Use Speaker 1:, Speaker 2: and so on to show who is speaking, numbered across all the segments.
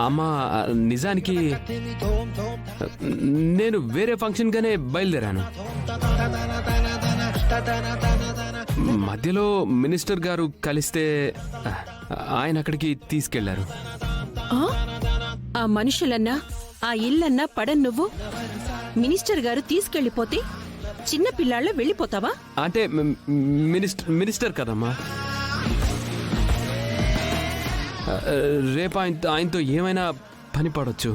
Speaker 1: అమ్మ నిజానికి నేను వేరే ఫంక్షన్గానే బయలుదేరాను. మధ్యలో మినిస్టర్ గారు కలిస్తే ఆయన అక్కడికి తీసుకెళ్లారు.
Speaker 2: ఆ మనుషులన్నా ఆ ఇల్లన్నా పడన్ నువ్వు. మినిస్టర్ గారు తీసుకెళ్లిపోతే చిన్న పిల్లాళ్ళ వెళ్ళిపోతావా?
Speaker 1: అంటే మినిస్టర్ కదమ్మా. రేపు ఆయనతో ఏమైనా పని పడవచ్చు.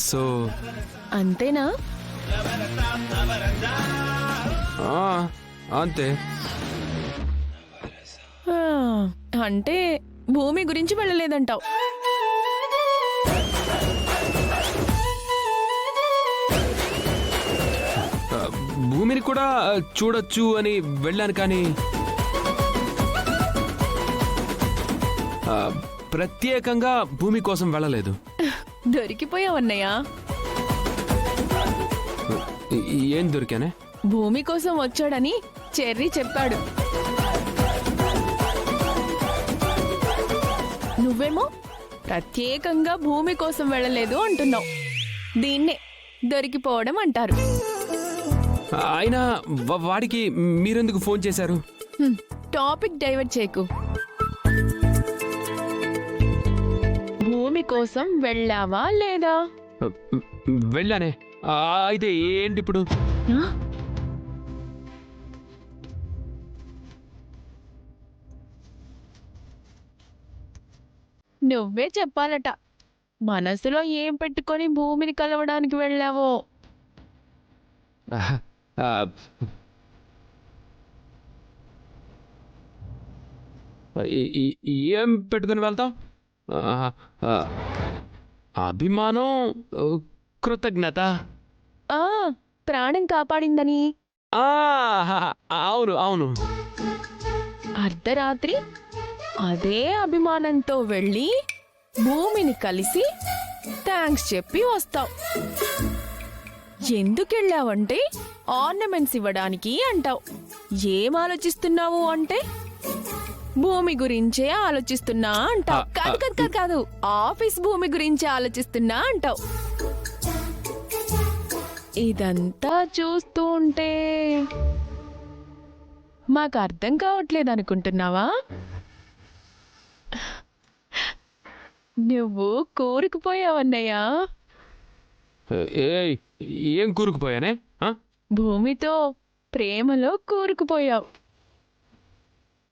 Speaker 1: సో
Speaker 3: అంతేనా?
Speaker 1: అంతే.
Speaker 3: అంటే భూమి గురించి వెళ్ళలేదంటావు.
Speaker 1: భూమిని కూడా చూడొచ్చు అని వెళ్ళాను, కానీ ప్రత్యేకంగా భూమి కోసం వెళ్ళలేదు.
Speaker 3: దొరికిపోయావన్నయ్యా.
Speaker 1: ఏం దొరికానే?
Speaker 3: భూమి కోసం వచ్చాడని చెర్రీ చెప్పాడు. నువ్వేమో ప్రత్యేకంగా భూమి కోసం వెళ్ళలేదు అంటున్నావు. దీన్నే దొరికిపోవడం అంటారు.
Speaker 1: అయినా వాడికి మీరెందుకు ఫోన్ చేశారు?
Speaker 3: టాపిక్ డైవర్ట్ చేయకు. భూమి కోసం వెళ్ళావా లేదా?
Speaker 1: వెళ్ళానే. అయితే ఏంటి ఇప్పుడు?
Speaker 3: నువ్వే చెప్పాలట. మనసులో ఏం పెట్టుకొని భూమిని కలవడానికి వెళ్ళావో.
Speaker 1: ఏం పెట్టుకుని వెళ్తాం? అభిమానం, కృతజ్ఞత.
Speaker 3: ప్రాణం కాపాడిందని.
Speaker 1: అవును అవును.
Speaker 3: అర్ధరాత్రి అదే అభిమానంతో వెళ్ళి భూమిని కలిసి థ్యాంక్స్ చెప్పి వస్తావు. ఎందుకెళ్ళావంటే ఆర్నమెంట్స్ ఇవ్వడానికి అంటావు. ఏం ఆలోచిస్తున్నావు అంటే భూమి గురించే ఆలోచిస్తున్నా అంటావు. కాదు కాదు కాదు కాదు, ఆఫీస్ భూమి గురించే ఆలోచిస్తున్నా అంటావు. ఇదంతా చూస్తూ ఉంటే మాకు అర్థం కావట్లేదు అనుకుంటున్నావా? నువ్వు కూరుకుపోయావన్నయ్యా.
Speaker 1: ఏం కూరుకుపోయానే?
Speaker 3: భూమితో ప్రేమలో కూరుకుపోయావు.